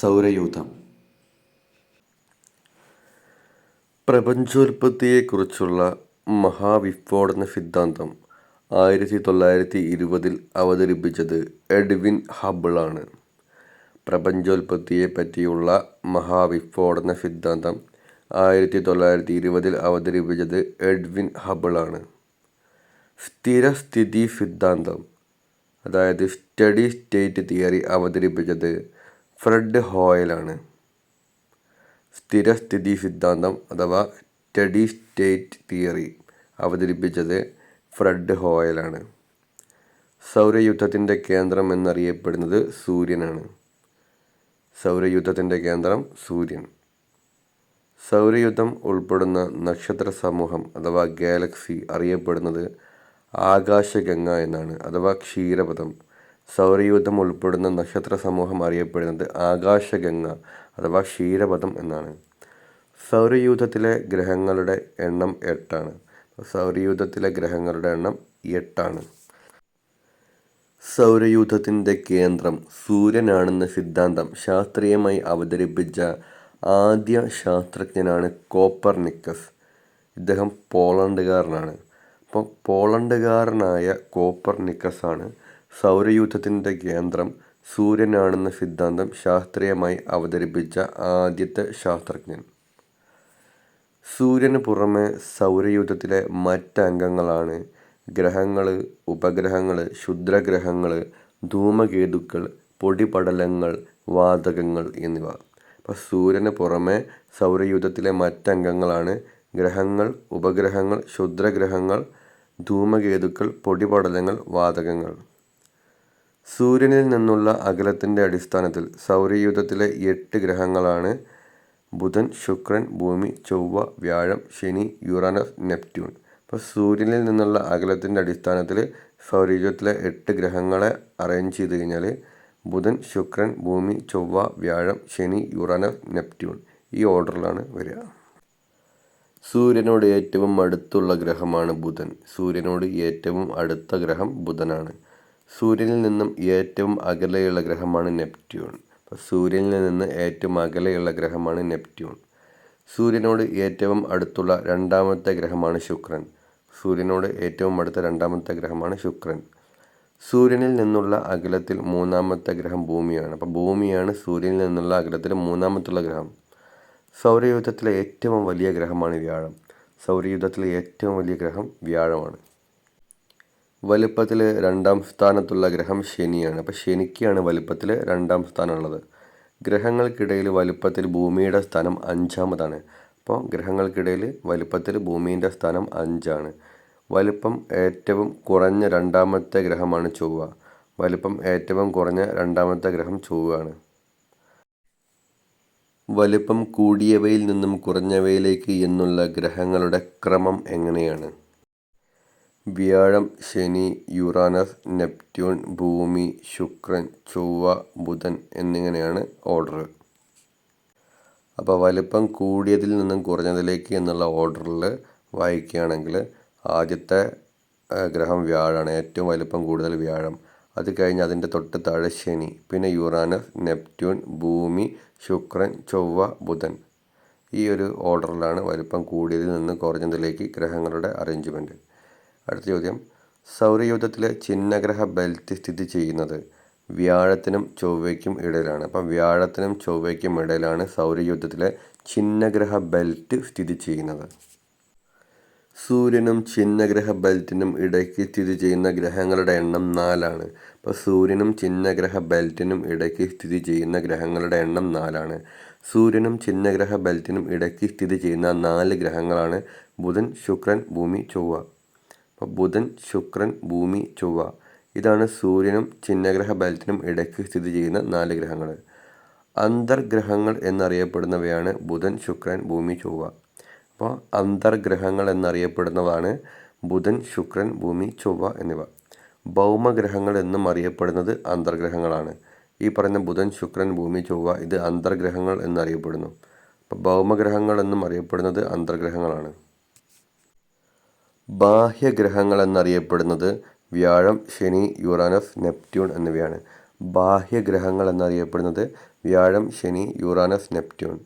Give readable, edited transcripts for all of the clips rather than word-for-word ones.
സൗരയൂഥം. പ്രപഞ്ചോൽപത്തിയെക്കുറിച്ചുള്ള മഹാവിസ്ഫോടന സിദ്ധാന്തം 1920 അവതരിപ്പിച്ചത് എഡ്വിൻ ഹബിളാണ്. പ്രപഞ്ചോൽപത്തിയെപ്പറ്റിയുള്ള മഹാവിസ്ഫോടന സിദ്ധാന്തം 1920 അവതരിപ്പിച്ചത് എഡ്വിൻ ഹബിളാണ്. സ്ഥിരസ്ഥിതി സിദ്ധാന്തം, അതായത് സ്റ്റഡി സ്റ്റേറ്റ് തിയറി, അവതരിപ്പിച്ചത് ഫ്രെഡ് ഹോയലാണ്. സ്ഥിരസ്ഥിതി സിദ്ധാന്തം അഥവാ സ്റ്റഡി സ്റ്റേറ്റ് തിയറി അവതരിപ്പിച്ചത് ഫ്രെഡ് ഹോയലാണ്. സൗരയൂഥത്തിൻ്റെ കേന്ദ്രം എന്നറിയപ്പെടുന്നത് സൂര്യനാണ്. സൗരയൂഥത്തിൻ്റെ കേന്ദ്രം സൂര്യൻ. സൗരയൂഥം ഉൾപ്പെടുന്ന നക്ഷത്ര സമൂഹം അഥവാ ഗാലക്സി അറിയപ്പെടുന്നത് ആകാശഗംഗ എന്നാണ്, അഥവാ ക്ഷീരപഥം. സൗരയൂഥം ഉൾപ്പെടുന്ന നക്ഷത്ര സമൂഹം അറിയപ്പെടുന്നത് ആകാശഗംഗ അഥവാ ക്ഷീരപഥം എന്നാണ്. സൗരയൂഥത്തിലെ ഗ്രഹങ്ങളുടെ എണ്ണം 8ആണ്. സൗരയൂഥത്തിലെ ഗ്രഹങ്ങളുടെ എണ്ണം 8ആണ്. സൗരയൂഥത്തിൻ്റെ കേന്ദ്രം സൂര്യനാണെന്ന സിദ്ധാന്തം ശാസ്ത്രീയമായി അവതരിപ്പിച്ച ആദ്യ ശാസ്ത്രജ്ഞനാണ് കോപ്പർനിക്കസ്. ഇദ്ദേഹം പോളണ്ടുകാരനാണ്. അപ്പോൾ പോളണ്ടുകാരനായ കോപ്പർനിക്കസാണ് സൗരയൂഥത്തിൻ്റെ കേന്ദ്രം സൂര്യനാണെന്ന സിദ്ധാന്തം ശാസ്ത്രീയമായി അവതരിപ്പിച്ച ആദ്യത്തെ ശാസ്ത്രജ്ഞൻ. സൂര്യന് പുറമെ സൗരയൂഥത്തിലെ മറ്റംഗങ്ങളാണ് ഗ്രഹങ്ങൾ, ഉപഗ്രഹങ്ങൾ, ക്ഷുദ്രഗ്രഹങ്ങൾ, ധൂമകേതുക്കൾ, പൊടിപടലങ്ങൾ, വാതകങ്ങൾ എന്നിവ. അപ്പോൾ സൂര്യന് പുറമെ സൗരയൂഥത്തിലെ മറ്റംഗങ്ങളാണ് ഗ്രഹങ്ങൾ, ഉപഗ്രഹങ്ങൾ, ക്ഷുദ്രഗ്രഹങ്ങൾ, ധൂമകേതുക്കൾ, പൊടിപടലങ്ങൾ, വാതകങ്ങൾ. സൂര്യനിൽ നിന്നുള്ള അകലത്തിൻ്റെ അടിസ്ഥാനത്തിൽ സൗരയൂഥത്തിലെ 8 ഗ്രഹങ്ങളാണ് ബുധൻ, ശുക്രൻ, ഭൂമി, ചൊവ്വ, വ്യാഴം, ശനി, യുറാനസ്, നെപ്റ്റ്യൂൺ. അപ്പോൾ സൂര്യനിൽ നിന്നുള്ള അകലത്തിൻ്റെ അടിസ്ഥാനത്തിൽ സൗരയൂഥത്തിലെ 8 ഗ്രഹങ്ങളെ അറേഞ്ച് ചെയ്ത് കഴിഞ്ഞാൽ ബുധൻ, ശുക്രൻ, ഭൂമി, ചൊവ്വ, വ്യാഴം, ശനി, യുറാനസ്, നെപ്റ്റ്യൂൺ, ഈ ഓർഡറിലാണ് വരിക. സൂര്യനോട് ഏറ്റവും അടുത്തുള്ള ഗ്രഹമാണ് ബുധൻ. സൂര്യനോട് ഏറ്റവും അടുത്ത ഗ്രഹം ബുധനാണ്. സൂര്യനിൽ നിന്നും ഏറ്റവും അകലെയുള്ള ഗ്രഹമാണ് നെപ്റ്റ്യൂൺ. അപ്പോൾ സൂര്യനിൽ നിന്ന് ഏറ്റവും അകലെയുള്ള ഗ്രഹമാണ് നെപ്റ്റ്യൂൺ. സൂര്യനോട് ഏറ്റവും അടുത്തുള്ള രണ്ടാമത്തെ ഗ്രഹമാണ് ശുക്രൻ. സൂര്യനോട് ഏറ്റവും അടുത്ത രണ്ടാമത്തെ ഗ്രഹമാണ് ശുക്രൻ. സൂര്യനിൽ നിന്നുള്ള അകലത്തിൽ മൂന്നാമത്തെ ഗ്രഹം ഭൂമിയാണ്. അപ്പോൾ ഭൂമിയാണ് സൂര്യനിൽ നിന്നുള്ള അകലത്തിൽ മൂന്നാമത്തുള്ള ഗ്രഹം. സൗരയൂഥത്തിലെ ഏറ്റവും വലിയ ഗ്രഹമാണ് വ്യാഴം. സൗരയൂഥത്തിലെ ഏറ്റവും വലിയ ഗ്രഹം വ്യാഴമാണ്. വലുപ്പത്തിൽ 2ാം സ്ഥാനത്തുള്ള ഗ്രഹം ശനിയാണ്. അപ്പോൾ ശനിക്കാണ് വലുപ്പത്തിൽ 2ാം സ്ഥാനമുള്ളത്. ഗ്രഹങ്ങൾക്കിടയിൽ വലുപ്പത്തിൽ ഭൂമിയുടെ സ്ഥാനം 5ാമതാണ്. അപ്പോൾ ഗ്രഹങ്ങൾക്കിടയിൽ വലുപ്പത്തിൽ ഭൂമിയുടെ സ്ഥാനം 5ആണ്. വലുപ്പം ഏറ്റവും കുറഞ്ഞ 2ാമത്തെ ഗ്രഹമാണ് ചൊവ്വ. വലുപ്പം ഏറ്റവും കുറഞ്ഞ 2ാമത്തെ ഗ്രഹം ചൊവ്വയാണ്. വലുപ്പം കൂടിയവയിൽ നിന്നും കുറഞ്ഞവയിലേക്ക് എന്നുള്ള ഗ്രഹങ്ങളുടെ ക്രമം എങ്ങനെയാണ്? വ്യാഴം, ശനി, യുറാനസ്, നെപ്റ്റ്യൂൺ, ഭൂമി, ശുക്രൻ, ചൊവ്വ, ബുധൻ എന്നിങ്ങനെയാണ് ഓർഡർ. അപ്പോൾ വലുപ്പം കൂടിയതിൽ നിന്നും കുറഞ്ഞതിലേക്ക് എന്നുള്ള ഓർഡറിൽ വായിക്കുകയാണെങ്കിൽ ആദ്യത്തെ ഗ്രഹം വ്യാഴമാണ്. ഏറ്റവും വലുപ്പം കൂടുതൽ വ്യാഴം. അത് കഴിഞ്ഞ് അതിൻ്റെ തൊട്ട് താഴെ ശനി, പിന്നെ യുറാനസ്, നെപ്റ്റ്യൂൺ, ഭൂമി, ശുക്രൻ, ചൊവ്വ, ബുധൻ. ഈ ഒരു ഓർഡറിലാണ് വലുപ്പം കൂടിയതിൽ നിന്ന് കുറഞ്ഞതിലേക്ക് ഗ്രഹങ്ങളുടെ അറേഞ്ച്മെൻറ്റ്. അടുത്ത ചോദ്യം, സൗരയൂഥത്തിലെ ചിഹ്നഗ്രഹ ബെൽറ്റ് സ്ഥിതി ചെയ്യുന്നത് വ്യാഴത്തിനും ചൊവ്വയ്ക്കും ഇടയിലാണ്. അപ്പം വ്യാഴത്തിനും ചൊവ്വയ്ക്കും ഇടയിലാണ് സൗരയൂഥത്തിലെ ചിഹ്നഗ്രഹ ബെൽറ്റ് സ്ഥിതി ചെയ്യുന്നത്. സൂര്യനും ചിഹ്നഗ്രഹ ബെൽറ്റിനും ഇടയ്ക്ക് സ്ഥിതി ചെയ്യുന്ന ഗ്രഹങ്ങളുടെ എണ്ണം 4ആണ്. അപ്പോൾ സൂര്യനും ചിഹ്നഗ്രഹ ബെൽറ്റിനും ഇടയ്ക്ക് സ്ഥിതി ചെയ്യുന്ന ഗ്രഹങ്ങളുടെ എണ്ണം 4ആണ്. സൂര്യനും ചിഹ്നഗ്രഹ ബെൽറ്റിനും ഇടയ്ക്ക് സ്ഥിതി ചെയ്യുന്ന 4 ഗ്രഹങ്ങളാണ് ബുധൻ, ശുക്രൻ, ഭൂമി, ചൊവ്വ. അപ്പോൾ ബുധൻ, ശുക്രൻ, ഭൂമി, ചൊവ്വ, ഇതാണ് സൂര്യനും ചിഹ്നഗ്രഹ ബെൽറ്റിനും ഇടയ്ക്ക് സ്ഥിതി ചെയ്യുന്ന 4 ഗ്രഹങ്ങൾ. അന്തർഗ്രഹങ്ങൾ എന്നറിയപ്പെടുന്നവയാണ് ബുധൻ, ശുക്രൻ, ഭൂമി, ചൊവ്വ. അപ്പോൾ അന്തർഗ്രഹങ്ങൾ എന്നറിയപ്പെടുന്നതാണ് ബുധൻ, ശുക്രൻ, ഭൂമി, ചൊവ്വ എന്നിവ. ഭൗമഗ്രഹങ്ങൾ എന്നും അറിയപ്പെടുന്നത് അന്തർഗ്രഹങ്ങളാണ്. ഈ പറയുന്ന ബുധൻ, ശുക്രൻ, ഭൂമി, ചൊവ്വ ഇത് അന്തർഗ്രഹങ്ങൾ എന്നറിയപ്പെടുന്നു. അപ്പോൾ ഭൗമഗ്രഹങ്ങൾ എന്നും അറിയപ്പെടുന്നത് അന്തർഗ്രഹങ്ങളാണ്. ബാഹ്യഗ്രഹങ്ങൾ എന്നറിയപ്പെടുന്നത് വ്യാഴം, ശനി, യുറാനസ്, നെപ്റ്റ്യൂൺ എന്നിവയാണ്. ബാഹ്യഗ്രഹങ്ങൾ എന്നറിയപ്പെടുന്നത് വ്യാഴം, ശനി, യുറാനസ്, നെപ്റ്റ്യൂൺ.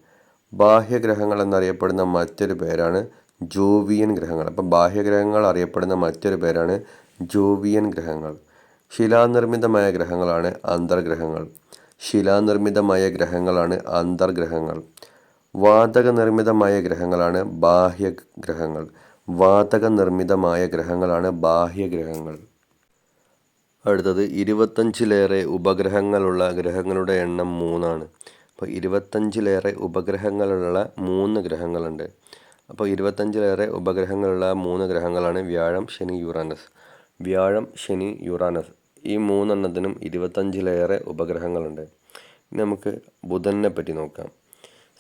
ബാഹ്യഗ്രഹങ്ങൾ എന്നറിയപ്പെടുന്ന മറ്റൊരു പേരാണ് ജോവിയൻ ഗ്രഹങ്ങൾ. അപ്പം ബാഹ്യഗ്രഹങ്ങൾ അറിയപ്പെടുന്ന മറ്റൊരു പേരാണ് ജോവിയൻ ഗ്രഹങ്ങൾ. ശിലാനിർമ്മിതമായ ഗ്രഹങ്ങളാണ് അന്തർഗ്രഹങ്ങൾ. ശിലാനിർമ്മിതമായ ഗ്രഹങ്ങളാണ് അന്തർഗ്രഹങ്ങൾ. വാതക നിർമ്മിതമായ ഗ്രഹങ്ങളാണ് ബാഹ്യഗ്രഹങ്ങൾ. വാതക നിർമ്മിതമായ ഗ്രഹങ്ങളാണ് ബാഹ്യഗ്രഹങ്ങൾ. അടുത്തത് 25ലേറെ ഉപഗ്രഹങ്ങളുള്ള ഗ്രഹങ്ങളുടെ എണ്ണം 3 അപ്പോൾ 25ലേറെ ഉപഗ്രഹങ്ങളുള്ള 3 ഗ്രഹങ്ങളുണ്ട്. അപ്പോൾ 25ലേറെ ഉപഗ്രഹങ്ങളുള്ള 3 ഗ്രഹങ്ങളാണ് വ്യാഴം, ശനി, യുറാനസ്. വ്യാഴം, ശനി, യുറാനസ് ഈ 3 25ലേറെ ഉപഗ്രഹങ്ങളുണ്ട്. ഇനി നമുക്ക് ബുധനെ പറ്റി നോക്കാം.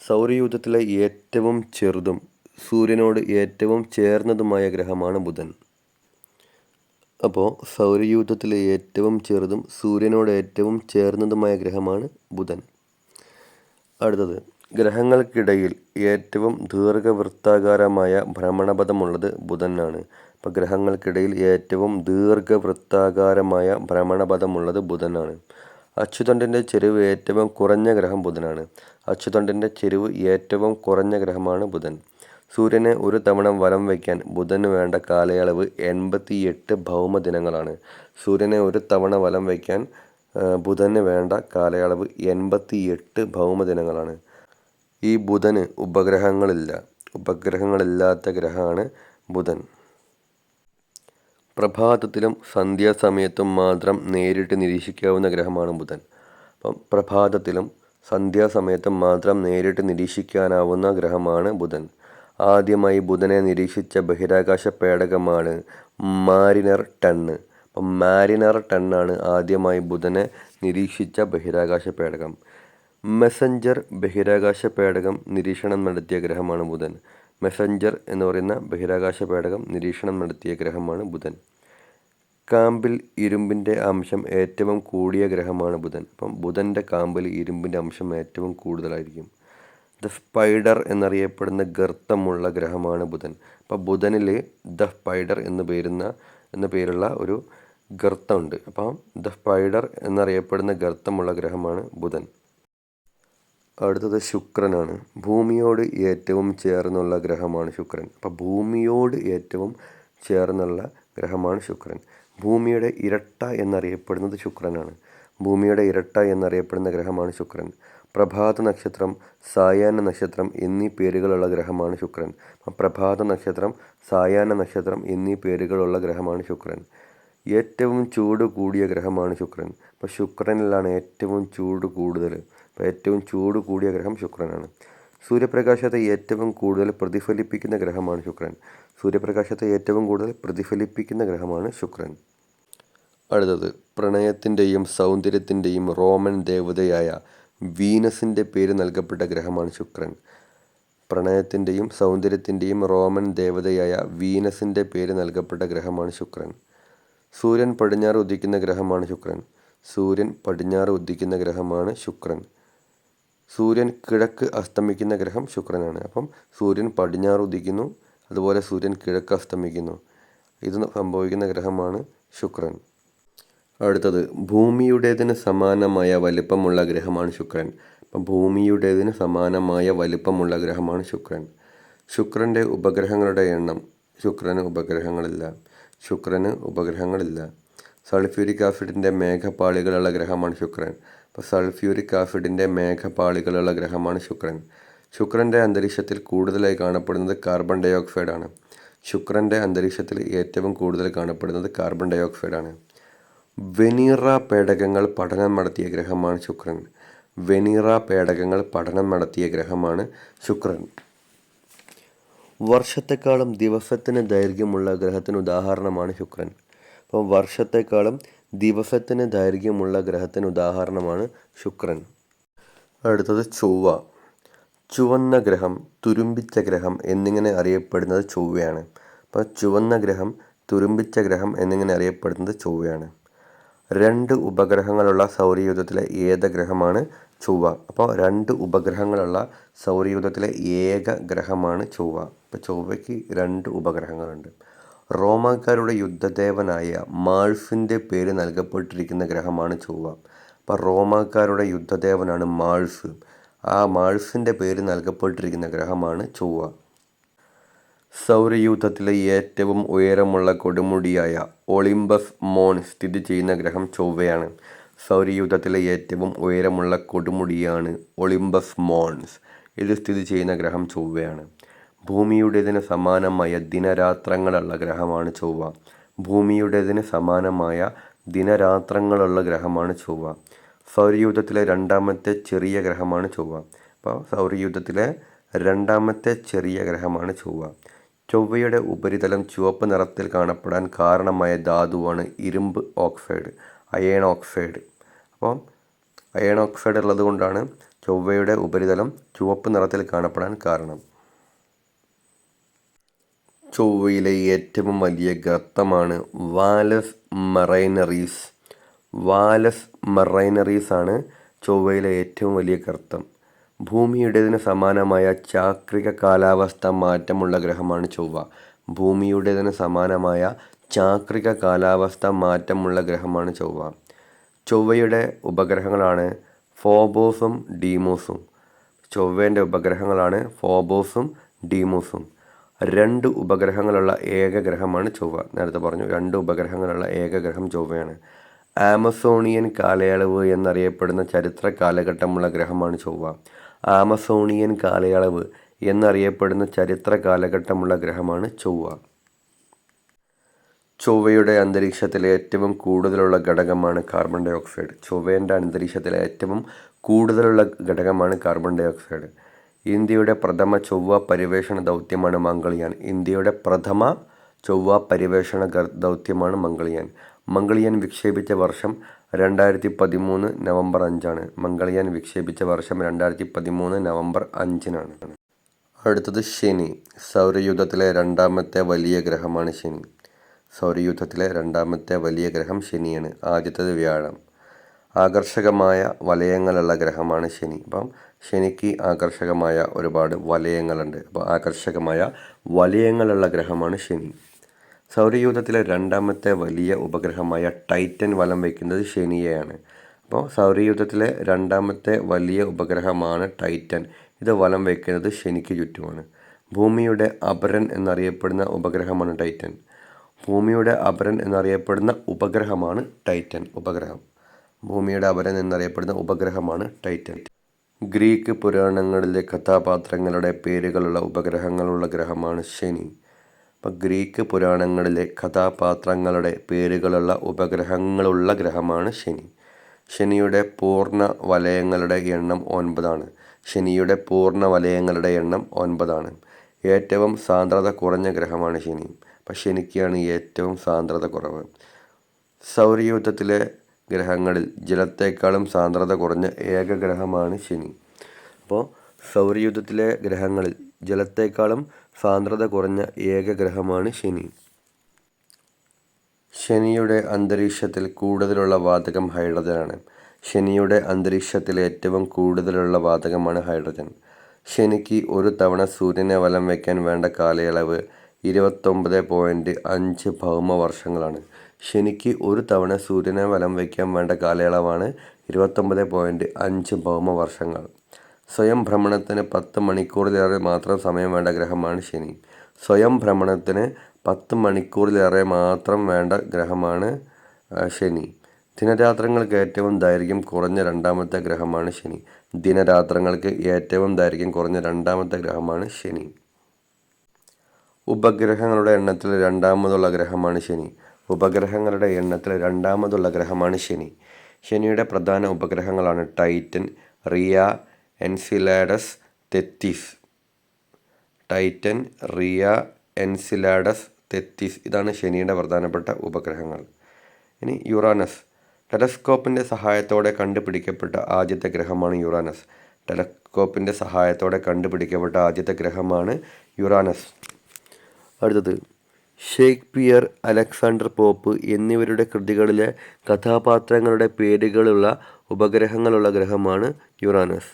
സൗരയൂഥത്തിലെ ഏറ്റവും ചെറുതും സൂര്യനോട് ഏറ്റവും ചേർന്നതുമായ ഗ്രഹമാണ് ബുധൻ. അപ്പോൾ സൗരയൂഥത്തിലെ ഏറ്റവും ചെറുതും സൂര്യനോട് ഏറ്റവും ചേർന്നതുമായ ഗ്രഹമാണ് ബുധൻ. അടുത്തത് ഗ്രഹങ്ങൾക്കിടയിൽ ഏറ്റവും ദീർഘവൃത്താകാരമായ ഭ്രമണപഥമുള്ളത് ബുധനാണ്. അപ്പോൾ ഗ്രഹങ്ങൾക്കിടയിൽ ഏറ്റവും ദീർഘവൃത്താകാരമായ ഭ്രമണപഥമുള്ളത് ബുധനാണ്. അച്ചുതണ്ടിൻ്റെ ചെരിവ് ഏറ്റവും കുറഞ്ഞ ഗ്രഹം ബുധനാണ്. അച്ചുതണ്ടിൻ്റെ ചെരിവ് ഏറ്റവും കുറഞ്ഞ ഗ്രഹമാണ് ബുധൻ. സൂര്യനെ ഒരു തവണ വലം വയ്ക്കാൻ ബുധന് വേണ്ട കാലയളവ് 88 ഭൗമദിനങ്ങളാണ്. സൂര്യനെ ഒരു തവണ വലം വയ്ക്കാൻ ബുധന് വേണ്ട കാലയളവ് 88 ഭൗമദിനങ്ങളാണ്. ഈ ബുധന് ഉപഗ്രഹങ്ങളില്ലാത്ത ഗ്രഹമാണ് ബുധൻ. പ്രഭാതത്തിലും സന്ധ്യാസമയത്തും മാത്രം നേരിട്ട് നിരീക്ഷിക്കാവുന്ന ഗ്രഹമാണ് ബുധൻ. അപ്പം പ്രഭാതത്തിലും സന്ധ്യാസമയത്തും മാത്രം നേരിട്ട് നിരീക്ഷിക്കാനാവുന്ന ഗ്രഹമാണ് ബുധൻ. ആദ്യമായി ബുധനെ നിരീക്ഷിച്ച ബഹിരാകാശ പേടകമാണ് മാരിനർ 10. അപ്പം മാരിനർ 10 ആണ് ആദ്യമായി ബുധനെ നിരീക്ഷിച്ച ബഹിരാകാശ പേടകം. മെസഞ്ചർ ബഹിരാകാശ പേടകം നിരീക്ഷണം നടത്തിയ ഗ്രഹമാണ് ബുധൻ. മെസഞ്ചർ എന്ന് പറയുന്ന ബഹിരാകാശ പേടകം നിരീക്ഷണം നടത്തിയ ഗ്രഹമാണ് ബുധൻ. കാമ്പിൽ ഇരുമ്പിൻ്റെ അംശം ഏറ്റവും കൂടിയ ഗ്രഹമാണ് ബുധൻ. അപ്പം ബുധൻ്റെ കാമ്പിൽ ഇരുമ്പിൻ്റെ അംശം ഏറ്റവും കൂടുതലായിരിക്കും. ദ സ്പൈഡർ എന്നറിയപ്പെടുന്ന ഗർത്തമുള്ള ഗ്രഹമാണ് ബുധൻ. അപ്പോൾ ബുധനിൽ ദ സ്പൈഡർ എന്ന പേരുള്ള ഒരു ഗർത്തമുണ്ട്. അപ്പം ദ സ്പൈഡർ എന്നറിയപ്പെടുന്ന ഗർത്തമുള്ള ഗ്രഹമാണ് ബുധൻ. അടുത്തത് ശുക്രനാണ്. ഭൂമിയോട് ഏറ്റവും ചേർന്നുള്ള ഗ്രഹമാണ് ശുക്രൻ. അപ്പോൾ ഭൂമിയോട് ഏറ്റവും ചേർന്നുള്ള ഗ്രഹമാണ് ശുക്രൻ. ഭൂമിയുടെ ഇരട്ട എന്നറിയപ്പെടുന്നത് ശുക്രനാണ്. ഭൂമിയുടെ ഇരട്ട എന്നറിയപ്പെടുന്ന ഗ്രഹമാണ് ശുക്രൻ. പ്രഭാത നക്ഷത്രം, സായാഹ്ന നക്ഷത്രം എന്നീ പേരുകളുള്ള ഗ്രഹമാണ് ശുക്രൻ. പ്രഭാത നക്ഷത്രം, സായാഹ്ന നക്ഷത്രം എന്നീ പേരുകളുള്ള ഗ്രഹമാണ് ശുക്രൻ. ഏറ്റവും ചൂട് കൂടിയ ഗ്രഹമാണ് ശുക്രൻ. അപ്പോൾ ശുക്രനിലാണ് ഏറ്റവും ചൂട് കൂടുതൽ. അപ്പോൾ ഏറ്റവും ചൂട് കൂടിയ ഗ്രഹം ശുക്രനാണ്. സൂര്യപ്രകാശത്തെ ഏറ്റവും കൂടുതൽ പ്രതിഫലിപ്പിക്കുന്ന ഗ്രഹമാണ് ശുക്രൻ. സൂര്യപ്രകാശത്തെ ഏറ്റവും കൂടുതൽ പ്രതിഫലിപ്പിക്കുന്ന ഗ്രഹമാണ് ശുക്രൻ. അടുത്തത് പ്രണയത്തിൻ്റെയും സൗന്ദര്യത്തിൻ്റെയും റോമൻ ദേവതയായ വീനസിൻ്റെ പേര് നൽകപ്പെട്ട ഗ്രഹമാണ് ശുക്രൻ. പ്രണയത്തിൻ്റെയും സൗന്ദര്യത്തിൻ്റെയും റോമൻ ദേവതയായ വീനസിൻ്റെ പേര് നൽകപ്പെട്ട ഗ്രഹമാണ് ശുക്രൻ. സൂര്യൻ പടിഞ്ഞാറ് ഉദിക്കുന്ന ഗ്രഹമാണ് ശുക്രൻ. സൂര്യൻ പടിഞ്ഞാറ് ഉദിക്കുന്ന ഗ്രഹമാണ് ശുക്രൻ. സൂര്യൻ കിഴക്ക് അസ്തമിക്കുന്ന ഗ്രഹം ശുക്രനാണ്. അപ്പം സൂര്യൻ പടിഞ്ഞാറ് ഉദിക്കുന്നു, അതുപോലെ സൂര്യൻ കിഴക്ക് അസ്തമിക്കുന്നു. ഇത് സംഭവിക്കുന്ന ഗ്രഹമാണ് ശുക്രൻ. അടുത്തത് ഭൂമിയുടേതിന് സമാനമായ വലിപ്പമുള്ള ഗ്രഹമാണ് ശുക്രൻ. അപ്പം ഭൂമിയുടേതിന് സമാനമായ വലിപ്പമുള്ള ഗ്രഹമാണ് ശുക്രൻ. ശുക്രൻ്റെ ഉപഗ്രഹങ്ങളുടെ എണ്ണം. ശുക്രന് ഉപഗ്രഹങ്ങളില്ല. സൾഫ്യൂരിക് ആസിഡിൻ്റെ മേഘപാളികളുള്ള ഗ്രഹമാണ് ശുക്രൻ. അപ്പോൾ സൾഫ്യൂരിക് ആസിഡിൻ്റെ മേഘപാളികളുള്ള ഗ്രഹമാണ് ശുക്രൻ. ശുക്രൻ്റെ അന്തരീക്ഷത്തിൽ കൂടുതലായി കാണപ്പെടുന്നത് കാർബൺ ഡൈ ഓക്സൈഡാണ്. ശുക്രൻ്റെ അന്തരീക്ഷത്തിൽ ഏറ്റവും കൂടുതൽ കാണപ്പെടുന്നത് കാർബൺ ഡൈ ഓക്സൈഡാണ്. വെനീറ പേടകങ്ങൾ പഠനം നടത്തിയ ഗ്രഹമാണ് ശുക്രൻ. വെനീറ പേടകങ്ങൾ പഠനം നടത്തിയ ഗ്രഹമാണ് ശുക്രൻ. വർഷത്തെക്കാളും ദിവസത്തിന് ദൈർഘ്യമുള്ള ഗ്രഹത്തിന് ഉദാഹരണമാണ് ശുക്രൻ. അപ്പോൾ വർഷത്തെക്കാളും ദിവസത്തിന് ദൈർഘ്യമുള്ള ഗ്രഹത്തിന് ഉദാഹരണമാണ് ശുക്രൻ. അടുത്തത് ചൊവ്വ. ചുവന്ന ഗ്രഹം, തുരുമ്പിച്ച ഗ്രഹം എന്നിങ്ങനെ അറിയപ്പെടുന്നത് ചൊവ്വയാണ്. അപ്പോൾ ചുവന്ന ഗ്രഹം, തുരുമ്പിച്ച ഗ്രഹം എന്നിങ്ങനെ അറിയപ്പെടുന്നത് ചൊവ്വയാണ്. 2 ഉപഗ്രഹങ്ങളുള്ള സൗരയൂഥത്തിലെ ഏക ഗ്രഹമാണ് ചൊവ്വ. അപ്പോൾ 2 ഉപഗ്രഹങ്ങളുള്ള സൗരയൂഥത്തിലെ ഏക ഗ്രഹമാണ് ചൊവ്വ. അപ്പോൾ ചൊവ്വയ്ക്ക് 2 ഉപഗ്രഹങ്ങളുണ്ട്. റോമാക്കാരുടെ യുദ്ധദേവനായ മാഴ്സിൻ്റെ പേര് നൽകപ്പെട്ടിരിക്കുന്ന ഗ്രഹമാണ് ചൊവ്വ. അപ്പോൾ റോമാക്കാരുടെ യുദ്ധദേവനാണ് മാഴ്സ്. ആ മാഴ്സിൻ്റെ പേര് നൽകപ്പെട്ടിരിക്കുന്ന ഗ്രഹമാണ് ചൊവ്വ. സൗരയൂഥത്തിലെ ഏറ്റവും ഉയരമുള്ള കൊടുമുടിയായ ഒളിമ്പസ് മോൺ സ്ഥിതി ചെയ്യുന്ന ഗ്രഹം ചൊവ്വയാണ്. സൗരയൂഥത്തിലെ ഏറ്റവും ഉയരമുള്ള കൊടുമുടിയാണ് ഒളിമ്പസ് മോൺസ്. ഇത് സ്ഥിതി ചെയ്യുന്ന ഗ്രഹം ചൊവ്വയാണ്. ഭൂമിയുടേതിന് സമാനമായ ദിനരാത്രങ്ങളുള്ള ഗ്രഹമാണ് ചൊവ്വ. ഭൂമിയുടേതിന് സമാനമായ ദിനരാത്രങ്ങളുള്ള ഗ്രഹമാണ് ചൊവ്വ. സൗരയൂഥത്തിലെ രണ്ടാമത്തെ ചെറിയ ഗ്രഹമാണ് ചൊവ്വ. അപ്പോൾ സൗരയൂഥത്തിലെ രണ്ടാമത്തെ ചെറിയ ഗ്രഹമാണ് ചൊവ്വ. ചൊവ്വയുടെ ഉപരിതലം ചുവപ്പ് നിറത്തിൽ കാണപ്പെടാൻ കാരണമായ ധാതുവാണ് ഇരുമ്പ് ഓക്സൈഡ്, അയേൺ ഓക്സൈഡ്. അപ്പോൾ അയേൺ ഓക്സൈഡ് ഉള്ളത് കൊണ്ടാണ് ചൊവ്വയുടെ ഉപരിതലം ചുവപ്പ് നിറത്തിൽ കാണപ്പെടാൻ കാരണം. ചൊവ്വയിലെ ഏറ്റവും വലിയ ഗർത്തമാണ് വാലസ് മറൈനറീസ്. വാലസ് മറൈനറീസ് ആണ് ചൊവ്വയിലെ ഏറ്റവും വലിയ ഗർത്തം. ഭൂമിയുടേതിന് സമാനമായ ചാക്രിക കാലാവസ്ഥ മാറ്റമുള്ള ഗ്രഹമാണ് ചൊവ്വ. ഭൂമിയുടേതിന് സമാനമായ ചാക്രിക കാലാവസ്ഥ മാറ്റമുള്ള ഗ്രഹമാണ് ചൊവ്വ. ചൊവ്വയുടെ ഉപഗ്രഹങ്ങളാണ് ഫോബോസും ഡീമോസും. ചൊവ്വേൻ്റെ ഉപഗ്രഹങ്ങളാണ് ഫോബോസും ഡീമോസും. 2 ഉപഗ്രഹങ്ങളുള്ള ഏക ഗ്രഹമാണ് ചൊവ്വ. നേരത്തെ പറഞ്ഞു 2 ഉപഗ്രഹങ്ങളുള്ള ഏക ഗ്രഹം ചൊവ്വയാണ്. ആമസോണിയൻ കാലയളവ് എന്നറിയപ്പെടുന്ന ചരിത്ര കാലഘട്ടമുള്ള ഗ്രഹമാണ് ചൊവ്വ. ആമസോണിയൻ കാലയളവ് എന്നറിയപ്പെടുന്ന ചരിത്ര കാലഘട്ടമുള്ള ഗ്രഹമാണ് ചൊവ്വ. ചൊവ്വയുടെ അന്തരീക്ഷത്തിലെ ഏറ്റവും കൂടുതലുള്ള ഘടകമാണ് കാർബൺ ഡൈ ഓക്സൈഡ്. ചൊവ്വേൻ്റെ അന്തരീക്ഷത്തിലെ ഏറ്റവും കൂടുതലുള്ള ഘടകമാണ് കാർബൺ ഡൈ ഓക്സൈഡ്. ഇന്ത്യയുടെ പ്രഥമ ചൊവ്വ പരിവേഷണ ദൗത്യമാണ് മംഗൾയാൻ. ഇന്ത്യയുടെ പ്രഥമ ചൊവ്വ പരിവേഷണ ദൗത്യമാണ് മംഗൾയാൻ. മംഗൾയാൻ വിക്ഷേപിച്ച വർഷം 2013 നവംബർ 5 മംഗൾയാൻ വിക്ഷേപിച്ച വർഷം 2013 നവംബർ 5 അടുത്തത് ശനി. സൗരയൂഥത്തിലെ രണ്ടാമത്തെ വലിയ ഗ്രഹമാണ് ശനി. സൗരയൂഥത്തിലെ രണ്ടാമത്തെ വലിയ ഗ്രഹം ശനിയാണ്. ആദ്യത്തേത് വ്യാഴം. ആകർഷകമായ വലയങ്ങളുള്ള ഗ്രഹമാണ് ശനി. അപ്പം ശനിക്ക് ആകർഷകമായ ഒരുപാട് വലയങ്ങളുണ്ട്. അപ്പോൾ ആകർഷകമായ വലയങ്ങളുള്ള ഗ്രഹമാണ് ശനി. സൗരയൂഥത്തിലെ രണ്ടാമത്തെ വലിയ ഉപഗ്രഹമായ ടൈറ്റൻ വലം വയ്ക്കുന്നത് ശനിയെയാണ്. അപ്പോൾ സൗരയൂഥത്തിലെ രണ്ടാമത്തെ വലിയ ഉപഗ്രഹമാണ് ടൈറ്റൻ. ഇത് വലം വയ്ക്കുന്നത് ശനിക്ക് ചുറ്റുമാണ്. ഭൂമിയുടെ അപരൻ എന്നറിയപ്പെടുന്ന ഉപഗ്രഹമാണ് ടൈറ്റൻ. ഭൂമിയുടെ അപരൻ എന്നറിയപ്പെടുന്ന ഉപഗ്രഹമാണ് ടൈറ്റൻ. ഭൂമിയുടെ അപരൻ എന്നറിയപ്പെടുന്ന ഉപഗ്രഹമാണ് ടൈറ്റൻ. ഗ്രീക്ക് പുരാണങ്ങളിലെ കഥാപാത്രങ്ങളുടെ പേരുകളുള്ള ഉപഗ്രഹങ്ങളുള്ള ഗ്രഹമാണ് ശനി. അപ്പോൾ ഗ്രീക്ക് പുരാണങ്ങളിലെ കഥാപാത്രങ്ങളുടെ പേരുകളുള്ള ഉപഗ്രഹങ്ങളുള്ള ഗ്രഹമാണ് ശനി. ശനിയുടെ പൂർണ്ണ വലയങ്ങളുടെ എണ്ണം 9. ശനിയുടെ പൂർണ്ണ വലയങ്ങളുടെ എണ്ണം 9. ഏറ്റവും സാന്ദ്രത കുറഞ്ഞ ഗ്രഹമാണ് ശനി. അപ്പം ശനിക്കാണ് ഏറ്റവും സാന്ദ്രത കുറവ്. സൗരയൂഥത്തിലെ ഗ്രഹങ്ങളിൽ ജലത്തേക്കാളും സാന്ദ്രത കുറഞ്ഞ ഏക ഗ്രഹമാണ് ശനി. അപ്പോൾ സൗരയൂഥത്തിലെ ഗ്രഹങ്ങളിൽ ജലത്തേക്കാളും സാന്ദ്രത കുറഞ്ഞ ഏക ഗ്രഹമാണ് ശനി. ശനിയുടെ അന്തരീക്ഷത്തിൽ കൂടുതലുള്ള വാതകം ഹൈഡ്രജനാണ്. ശനിയുടെ അന്തരീക്ഷത്തിൽ ഏറ്റവും കൂടുതലുള്ള വാതകമാണ് ഹൈഡ്രജൻ. ശനിക്ക് ഒരു തവണ സൂര്യനെ വലം വയ്ക്കാൻ വേണ്ട കാലയളവ് 29.5 ഭൗമവർഷങ്ങളാണ്. ശനിക്ക് ഒരു തവണ സൂര്യനെ വലം വയ്ക്കാൻ വേണ്ട കാലയളവാണ് 29.5 ഭൗമവർഷങ്ങൾ. സ്വയം ഭ്രമണത്തിന് 10 മണിക്കൂറിലേറെ മാത്രം സമയം വേണ്ട ഗ്രഹമാണ് ശനി. സ്വയം ഭ്രമണത്തിന് 10 മണിക്കൂറിലേറെ മാത്രം വേണ്ട ഗ്രഹമാണ് ശനി. ദിനരാത്രങ്ങൾക്ക് ഏറ്റവും ദൈർഘ്യം കുറഞ്ഞ രണ്ടാമത്തെ ഗ്രഹമാണ് ശനി. ദിനരാത്രങ്ങൾക്ക് ഏറ്റവും ദൈർഘ്യം കുറഞ്ഞ രണ്ടാമത്തെ ഗ്രഹമാണ് ശനി. ഉപഗ്രഹങ്ങളുടെ എണ്ണത്തിൽ രണ്ടാമതുള്ള ഗ്രഹമാണ് ശനി. ഉപഗ്രഹങ്ങളുടെ എണ്ണത്തിൽ രണ്ടാമതുള്ള ഗ്രഹമാണ് ശനി. ശനിയുടെ പ്രധാന ഉപഗ്രഹങ്ങളാണ് ടൈറ്റൻ, റിയ, എൻസിലാഡസ്, തെത്തിസ്. ടൈറ്റൻ, റിയ, എൻസിലാഡസ്, തെത്തിസ് ഇതാണ് ശനിയുടെ പ്രധാനപ്പെട്ട ഉപഗ്രഹങ്ങൾ. ഇനി യുറാനസ്. ടെലസ്കോപ്പിൻ്റെ സഹായത്തോടെ കണ്ടുപിടിക്കപ്പെട്ട ആദ്യത്തെ ഗ്രഹമാണ് യുറാനസ്. ടെലസ്കോപ്പിൻ്റെ സഹായത്തോടെ കണ്ടുപിടിക്കപ്പെട്ട ആദ്യത്തെ ഗ്രഹമാണ് യുറാനസ്. അടുത്തത് ഷേക്സ്പിയർ, അലക്സാണ്ടർ പോപ്പ് എന്നിവരുടെ കൃതികളിലെ കഥാപാത്രങ്ങളുടെ പേരുകളുള്ള ഉപഗ്രഹങ്ങളുള്ള ഗ്രഹമാണ് യുറാനസ്.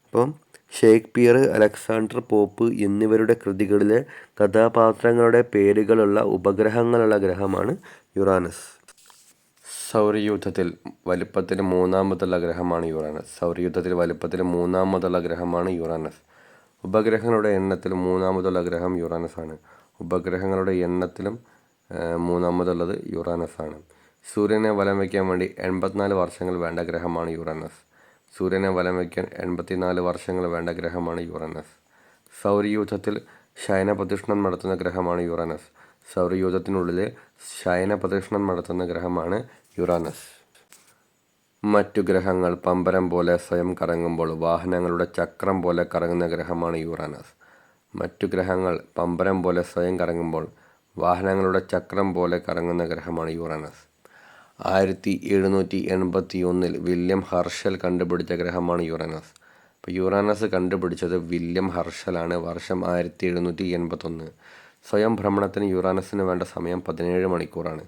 അപ്പം ഷേക്സ്പിയർ, അലക്സാണ്ടർ പോപ്പ് എന്നിവരുടെ കൃതികളിലെ കഥാപാത്രങ്ങളുടെ പേരുകളുള്ള ഉപഗ്രഹങ്ങളുള്ള ഗ്രഹമാണ് യുറാനസ്. സൗരയൂഥത്തിൽ വലിപ്പത്തിൽ മൂന്നാമതുള്ള ഗ്രഹമാണ് യുറാനസ്. സൗരയൂഥത്തിൽ വലിപ്പത്തിൽ മൂന്നാമതുള്ള ഗ്രഹമാണ് യുറാനസ്. ഉപഗ്രഹങ്ങളുടെ എണ്ണത്തിൽ മൂന്നാമതുള്ള ഗ്രഹം യുറാനസ് ആണ്. ഉപഗ്രഹങ്ങളുടെ എണ്ണത്തിലും മൂന്നാമതുള്ളത് യുറാനസ് ആണ്. സൂര്യനെ വലം വയ്ക്കാൻ വേണ്ടി 84 വർഷങ്ങൾ വേണ്ട ഗ്രഹമാണ് യുറാനസ്. സൂര്യനെ വലം വയ്ക്കാൻ 84 വർഷങ്ങൾ വേണ്ട ഗ്രഹമാണ് യുറാനസ്. സൗരയൂഥത്തിൽ ശയനപ്രദക്ഷിണം നടത്തുന്ന ഗ്രഹമാണ് യുറാനസ്. സൗരയൂഥത്തിനുള്ളിൽ ശയനപ്രദക്ഷിണം നടത്തുന്ന ഗ്രഹമാണ് യുറാനസ്. മറ്റു ഗ്രഹങ്ങൾ പമ്പരം പോലെ സ്വയം കറങ്ങുമ്പോൾ വാഹനങ്ങളുടെ ചക്രം പോലെ കറങ്ങുന്ന ഗ്രഹമാണ് യുറാനസ്. മറ്റു ഗ്രഹങ്ങൾ പമ്പരം പോലെ സ്വയം കറങ്ങുമ്പോൾ വാഹനങ്ങളുടെ ചക്രം പോലെ കറങ്ങുന്ന ഗ്രഹമാണ് യുറാനസ്. 1781 വില്യം ഹർഷൽ കണ്ടുപിടിച്ച ഗ്രഹമാണ് യുറാനസ്. അപ്പോൾ യുറാനസ് കണ്ടുപിടിച്ചത് വില്യം ഹർഷലാണ്. വർഷം 1781. സ്വയം ഭ്രമണത്തിന് യുറാനസിന് വേണ്ട സമയം 17 മണിക്കൂറാണ്.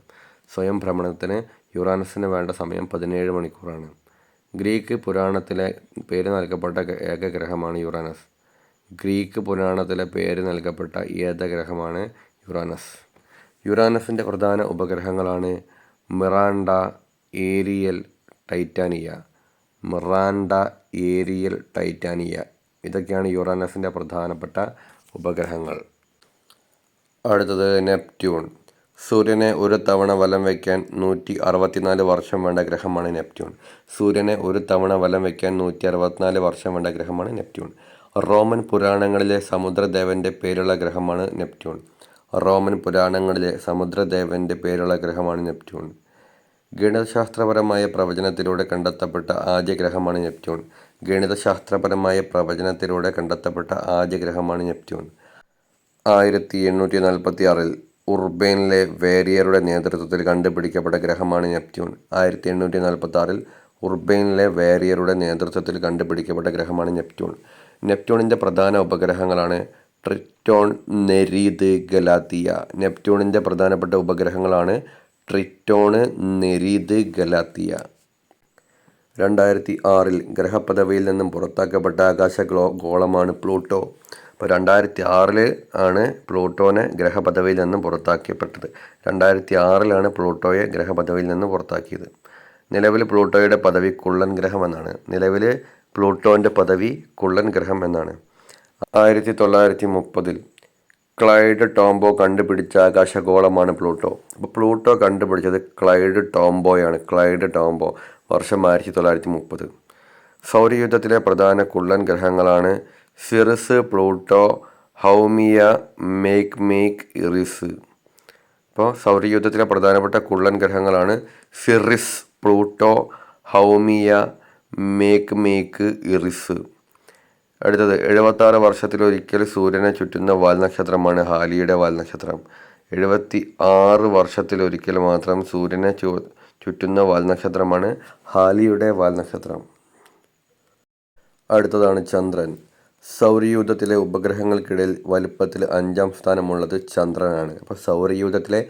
സ്വയം ഭ്രമണത്തിന് യുറാനസിന് വേണ്ട സമയം 17 മണിക്കൂറാണ്. ഗ്രീക്ക് പുരാണത്തിലെ പേര് നൽകപ്പെട്ട ഏക ഗ്രഹമാണ് യുറാനസ്. ഗ്രീക്ക് പുരാണത്തിലെ പേര് നൽകപ്പെട്ട ഏക ഗ്രഹമാണ് യുറാനസ്. യുറാനസിൻ്റെ പ്രധാന ഉപഗ്രഹങ്ങളാണ് Miranda, Ariel, Titania. Miranda, Ariel, Titania ഇതൊക്കെയാണ് യുറാനസിൻ്റെ പ്രധാനപ്പെട്ട ഉപഗ്രഹങ്ങൾ. അടുത്തത് നെപ്റ്റ്യൂൺ. സൂര്യനെ ഒരു തവണ വലം വയ്ക്കാൻ 164 വർഷം വേണ്ട ഗ്രഹമാണ് നെപ്റ്റ്യൂൺ. സൂര്യനെ ഒരു തവണ വലം വയ്ക്കാൻ 164 വർഷം വേണ്ട ഗ്രഹമാണ് നെപ്റ്റ്യൂൺ. റോമൻ പുരാണങ്ങളിലെ സമുദ്രദേവൻ്റെ പേരുള്ള ഗ്രഹമാണ് നെപ്റ്റ്യൂൺ. റോമൻ പുരാണങ്ങളിലെ സമുദ്രദേവൻ്റെ പേരുള്ള ഗ്രഹമാണ് നെപ്റ്റ്യൂൺ. ഗണിതശാസ്ത്രപരമായ പ്രവചനത്തിലൂടെ കണ്ടെത്തപ്പെട്ട ആദ്യ ഗ്രഹമാണ് നെപ്റ്റ്യൂൺ. ഗണിതശാസ്ത്രപരമായ പ്രവചനത്തിലൂടെ കണ്ടെത്തപ്പെട്ട ആദ്യ ഗ്രഹമാണ് നെപ്റ്റ്യൂൺ. 1846 ഉർബൈനിലെ വേരിയറുടെ നേതൃത്വത്തിൽ കണ്ടുപിടിക്കപ്പെട്ട ഗ്രഹമാണ് നെപ്റ്റ്യൂൺ. 1846 ഉർബൈനിലെ വേരിയറുടെ നേതൃത്വത്തിൽ കണ്ടുപിടിക്കപ്പെട്ട ഗ്രഹമാണ് നെപ്റ്റ്യൂൺ. നെപ്റ്റ്യൂണിൻ്റെ പ്രധാന ഉപഗ്രഹങ്ങളാണ് ട്രിറ്റോൺ, നെരീദ്, ഗലാത്തിയ. നെപ്റ്റ്യൂണിൻ്റെ പ്രധാനപ്പെട്ട ഉപഗ്രഹങ്ങളാണ് ട്രിറ്റോൺ, നെരീദ്, ഗലാത്തിയ. 2006 ഗ്രഹപദവിയിൽ നിന്നും പുറത്താക്കപ്പെട്ട ആകാശ ഗോളമാണ് പ്ലൂട്ടോ. അപ്പോൾ 2006 ആണ് പ്ലൂട്ടോനെ ഗ്രഹപദവിയിൽ നിന്നും പുറത്താക്കപ്പെട്ടത്. 2006 പ്ലൂട്ടോയെ ഗ്രഹപദവിയിൽ നിന്നും പുറത്താക്കിയത്. നിലവിൽ പ്ലൂട്ടോയുടെ പദവി കുള്ളൻ ഗ്രഹം എന്നാണ്. നിലവിൽ പ്ലൂട്ടോൻ്റെ പദവി കുള്ളൻ ഗ്രഹം എന്നാണ്. 1930 ക്ലൈഡ് ടോംബോ കണ്ടുപിടിച്ച ആകാശഗോളമാണ് പ്ലൂട്ടോ. അപ്പോൾ പ്ലൂട്ടോ കണ്ടുപിടിച്ചത് ക്ലൈഡ് ടോംബോയാണ്. ക്ലൈഡ് ടോംബോ. വർഷം 1930. സൗരയൂഥത്തിലെ പ്രധാന കുള്ളൻ ഗ്രഹങ്ങളാണ് സിറിസ്, പ്ലൂട്ടോ, ഹൗമിയ, മേക്ക്, ഇറിസ്. അപ്പോൾ സൗരയൂഥത്തിലെ പ്രധാനപ്പെട്ട കുള്ളൻ ഗ്രഹങ്ങളാണ് സിറിസ്, പ്ലൂട്ടോ, ഹൗമിയ, മേക്ക്, ഇറിസ്. അടുത്തത് 76 വർഷത്തിലൊരിക്കൽ സൂര്യനെ ചുറ്റുന്ന വാൽനക്ഷത്രമാണ് ഹാലിയുടെ വാൽനക്ഷത്രം. 76 വർഷത്തിലൊരിക്കൽ മാത്രം സൂര്യനെ ചുറ്റുന്ന വാൽനക്ഷത്രമാണ് ഹാലിയുടെ വാൽനക്ഷത്രം. അടുത്തതാണ് ചന്ദ്രൻ. സൗരയൂഥത്തിലെ ഉപഗ്രഹങ്ങൾക്കിടയിൽ വലുപ്പത്തിൽ 5ാം സ്ഥാനമുള്ളത് ചന്ദ്രനാണ്. അപ്പോൾ സൗരയൂഥത്തിലെ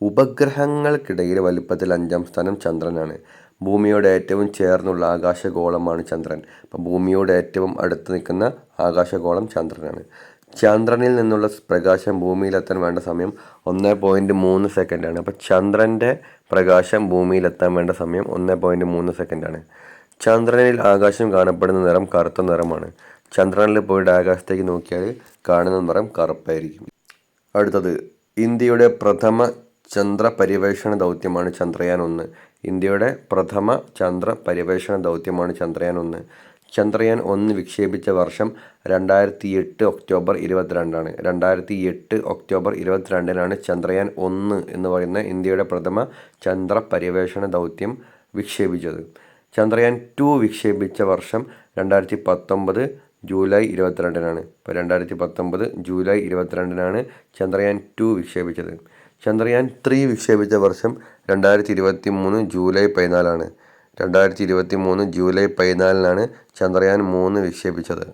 ഉപഗ്രഹങ്ങൾക്കിടയിൽ വലുപ്പത്തിൽ 5ാം സ്ഥാനം ചന്ദ്രനാണ്. ഭൂമിയോട് ഏറ്റവും ചേർന്നുള്ള ആകാശഗോളമാണ് ചന്ദ്രൻ. അപ്പോൾ ഭൂമിയോട് ഏറ്റവും അടുത്ത് നിൽക്കുന്ന ആകാശഗോളം ചന്ദ്രനാണ്. ചന്ദ്രനിൽ നിന്നുള്ള പ്രകാശം ഭൂമിയിലെത്താൻ വേണ്ട സമയം 1.3 സെക്കൻഡാണ്. അപ്പോൾ ചന്ദ്രൻ്റെ പ്രകാശം ഭൂമിയിലെത്താൻ വേണ്ട സമയം 1.3 സെക്കൻഡാണ്. ചന്ദ്രനിൽ ആകാശം കാണപ്പെടുന്ന നിറം കറുത്ത നിറമാണ്. ചന്ദ്രനിൽ പോയിട്ട് ആകാശത്തേക്ക് നോക്കിയാൽ കാണുന്ന നിറം കറുപ്പായിരിക്കും. അടുത്തത് ഇന്ത്യയുടെ പ്രഥമ ചന്ദ്ര പരിവേഷണ ദൗത്യമാണ് ചന്ദ്രയാൻ 1. ഇന്ത്യയുടെ പ്രഥമ ചന്ദ്ര പരിവേഷണ ദൗത്യമാണ് ചന്ദ്രയാൻ 1. ചന്ദ്രയാൻ 1 വിക്ഷേപിച്ച വർഷം 2008 ഒക്ടോബർ 22 2008 ഒക്ടോബർ 22 ചന്ദ്രയാൻ 1 എന്ന് പറയുന്ന ഇന്ത്യയുടെ പ്രഥമ ചന്ദ്ര പരിവേഷണ ദൗത്യം വിക്ഷേപിച്ചത്. ചന്ദ്രയാൻ 2 വിക്ഷേപിച്ച വർഷം 2019 ജൂലൈ 22 ഇപ്പോൾ 2019 ജൂലൈ 22 ചന്ദ്രയാൻ 2 വിക്ഷേപിച്ചത്. ചന്ദ്രയാൻ 3 വിക്ഷേപിച്ച വർഷം 2023 ജൂലൈ 14 2023 ജൂലൈ 14 ചന്ദ്രയാൻ 3 വിക്ഷേപിച്ചത്.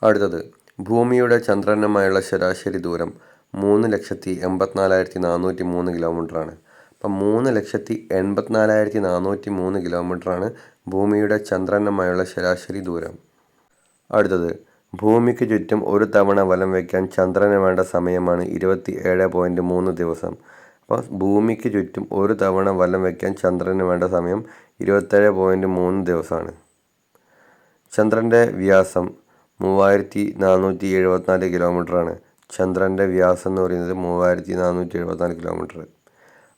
അടുത്തത് ഭൂമിയുടെ ചന്ദ്രനുമായുള്ള ശരാശരി ദൂരം 3,84,403 കിലോമീറ്ററാണ്. അപ്പം 3,84,403 കിലോമീറ്ററാണ് ഭൂമിയുടെ ചന്ദ്രനുമായുള്ള ശരാശരി ദൂരം. അടുത്തത് ഭൂമിക്ക് ചുറ്റും ഒരു തവണ വലം വയ്ക്കാൻ ചന്ദ്രന് വേണ്ട സമയമാണ് 27.3 ദിവസം. അപ്പോൾ ഭൂമിക്ക് ചുറ്റും ഒരു തവണ വലം വയ്ക്കാൻ ചന്ദ്രന് വേണ്ട സമയം 27.3 ദിവസമാണ്. ചന്ദ്രൻ്റെ വ്യാസം 3474 കിലോമീറ്ററാണ്. ചന്ദ്രൻ്റെ വ്യാസം എന്ന് പറയുന്നത് 3474 കിലോമീറ്റർ.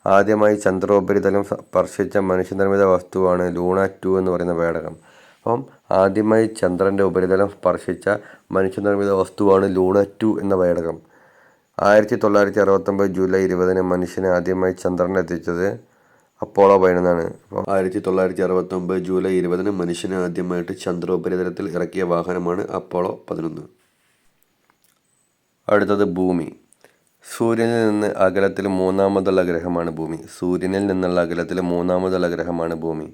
ആദ്യമായി ചന്ദ്രോപരിതലം സ്പർശിച്ച മനുഷ്യനിർമ്മിത വസ്തുവാണ് ലൂണ 2 എന്ന് പറയുന്ന പേടകം. അപ്പം ആദ്യമായി ചന്ദ്രൻ്റെ ഉപരിതലം സ്പർശിച്ച മനുഷ്യനിർമ്മിത വസ്തുവാണ് ലൂണ 2 എന്ന പേടകം. 1969 ജൂലൈ 20 മനുഷ്യനെ ആദ്യമായി ചന്ദ്രനിലെത്തിച്ചത് അപ്പോളോ 11. അപ്പോൾ 1969 ജൂലൈ 20 മനുഷ്യനെ ആദ്യമായിട്ട് ചന്ദ്രോപരിതലത്തിൽ ഇറക്കിയ വാഹനമാണ് അപ്പോളോ 11. അടുത്തത് ഭൂമി. സൂര്യനിൽ നിന്ന് അകലത്തിൽ മൂന്നാമതുള്ള ഗ്രഹമാണ് ഭൂമി. സൂര്യനിൽ നിന്നുള്ള അകലത്തിൽ മൂന്നാമതുള്ള ഗ്രഹമാണ് ഭൂമി.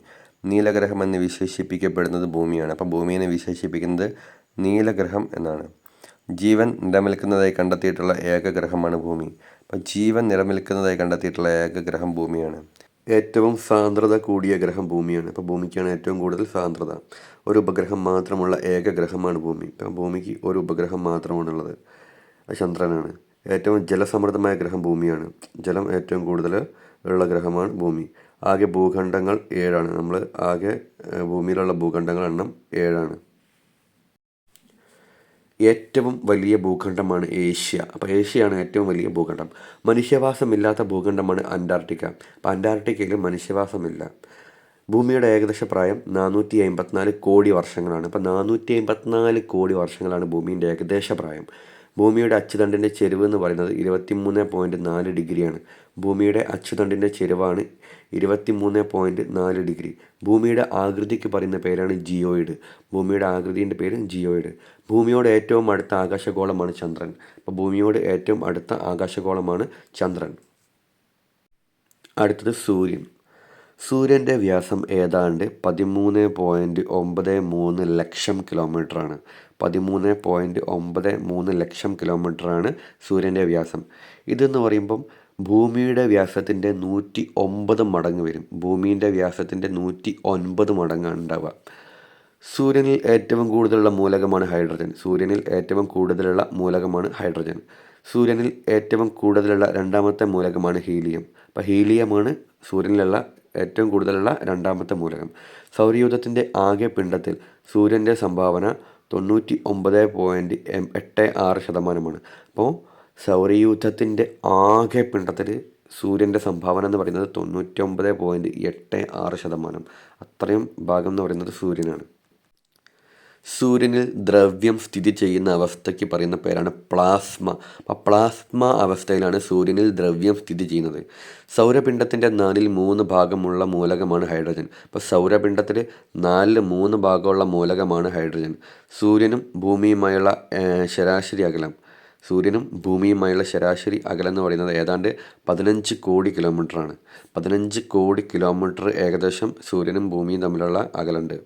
നീലഗ്രഹം എന്ന് വിശേഷിപ്പിക്കപ്പെടുന്നത് ഭൂമിയാണ്. അപ്പോൾ ഭൂമിയെ വിശേഷിപ്പിക്കുന്നത് നീലഗ്രഹം എന്നാണ്. ജീവൻ നിലനിൽക്കുന്നതായി കണ്ടെത്തിയിട്ടുള്ള ഏക ഗ്രഹമാണ് ഭൂമി. അപ്പോൾ ജീവൻ നിലനിൽക്കുന്നതായി കണ്ടെത്തിയിട്ടുള്ള ഏക ഗ്രഹം ഭൂമിയാണ്. ഏറ്റവും സാന്ദ്രത കൂടിയ ഗ്രഹം ഭൂമിയാണ്. അപ്പോൾ ഭൂമിക്കാണ് ഏറ്റവും കൂടുതൽ സാന്ദ്രത. ഒരു ഉപഗ്രഹം മാത്രമുള്ള ഏക ഗ്രഹമാണ് ഭൂമി. അപ്പോൾ ഭൂമിക്ക് ഒരു ഉപഗ്രഹം മാത്രമാണുള്ളത്, ചന്ദ്രനാണ്. ഏറ്റവും ജലസമൃദ്ധമായ ഗ്രഹം ഭൂമിയാണ്. ജലം ഏറ്റവും കൂടുതൽ ഉള്ള ഗ്രഹമാണ് ഭൂമി. ആകെ ഭൂഖണ്ഡങ്ങൾ 7ആണ്. നമ്മൾ ആകെ ഭൂമിയിലുള്ള ഭൂഖണ്ഡങ്ങൾ എണ്ണം 7ആണ്. ഏറ്റവും വലിയ ഭൂഖണ്ഡമാണ് ഏഷ്യ. അപ്പോൾ ഏഷ്യയാണ് ഏറ്റവും വലിയ ഭൂഖണ്ഡം. മനുഷ്യവാസമില്ലാത്ത ഭൂഖണ്ഡമാണ് അന്റാർട്ടിക്ക. അപ്പോൾ അന്റാർട്ടിക്കയിൽ മനുഷ്യവാസമില്ല. ഭൂമിയുടെ ഏകദേശ പ്രായം 454 കോടി വർഷങ്ങളാണ്. അപ്പോൾ 454 കോടി വർഷങ്ങളാണ് ഭൂമിയുടെ ഏകദേശ പ്രായം. ഭൂമിയുടെ അച്ചുതണ്ടിൻ്റെ ചെരിവ് എന്ന് പറയുന്നത് 23.4 ഡിഗ്രിയാണ്. ഭൂമിയുടെ അച്ചുതണ്ടിൻ്റെ ചെരിവാണ് 23.4 ഡിഗ്രി. ഭൂമിയുടെ ആകൃതിക്ക് പറയുന്ന പേരാണ് ജിയോയിഡ്. ഭൂമിയുടെ ആകൃതിൻ്റെ പേര് ജിയോയിഡ്. ഭൂമിയോട് ഏറ്റവും അടുത്ത ആകാശഗോളമാണ് ചന്ദ്രൻ. അപ്പോൾ ഭൂമിയോട് ഏറ്റവും അടുത്ത ആകാശഗോളമാണ് ചന്ദ്രൻ. അടുത്തത് സൂര്യൻ. സൂര്യൻ്റെ വ്യാസം ഏതാണ്ട് 13.93 ലക്ഷം കിലോമീറ്ററാണ്. 13.93 ലക്ഷം കിലോമീറ്ററാണ് സൂര്യൻ്റെ വ്യാസം. ഇതെന്ന് പറയുമ്പം ഭൂമിയുടെ വ്യാസത്തിൻ്റെ 109 മടങ്ങ് വരും. ഭൂമിയുടെ വ്യാസത്തിൻ്റെ 109 മടങ്ങാണ് ഉണ്ടാവുക. സൂര്യനിൽ ഏറ്റവും കൂടുതലുള്ള മൂലകമാണ് ഹൈഡ്രജൻ. സൂര്യനിൽ ഏറ്റവും കൂടുതലുള്ള മൂലകമാണ് ഹൈഡ്രജൻ. സൂര്യനിൽ ഏറ്റവും കൂടുതലുള്ള രണ്ടാമത്തെ മൂലകമാണ് ഹീലിയം. അപ്പോൾ ഹീലിയമാണ് സൂര്യനിലുള്ള ഏറ്റവും കൂടുതലുള്ള രണ്ടാമത്തെ മൂലകം. സൗരയൂഥത്തിൻ്റെ ആകെ പിണ്ഡത്തിൽ സൂര്യൻ്റെ സംഭാവന 99.86%. അപ്പോൾ സൗരയൂഥത്തിൻ്റെ ആകെ പിണ്ഡത്തിൽ സൂര്യൻ്റെ സംഭാവന എന്ന് പറയുന്നത് 99.86%. അത്രയും ഭാഗം എന്ന് പറയുന്നത് സൂര്യനാണ്. സൂര്യനിൽ ദ്രവ്യം സ്ഥിതി ചെയ്യുന്ന അവസ്ഥയ്ക്ക് പറയുന്ന പേരാണ് പ്ലാസ്മ. അപ്പോൾ പ്ലാസ്മ അവസ്ഥയിലാണ് സൂര്യനിൽ ദ്രവ്യം സ്ഥിതി ചെയ്യുന്നത്. സൗരപിണ്ഡത്തിൻ്റെ 4/3 ഭാഗമുള്ള മൂലകമാണ് ഹൈഡ്രജൻ. അപ്പോൾ സൗരപിണ്ഡത്തിൽ 4/3 ഭാഗമുള്ള മൂലകമാണ് ഹൈഡ്രജൻ. സൂര്യനും ഭൂമിയുമായുള്ള ശരാശരി അകലം എന്ന് പറയുന്നത് ഏതാണ്ട് 15 കോടി കിലോമീറ്ററാണ്. 15 കോടി കിലോമീറ്റർ ഏകദേശം സൂര്യനും ഭൂമിയും തമ്മിലുള്ള അകലുണ്ട്.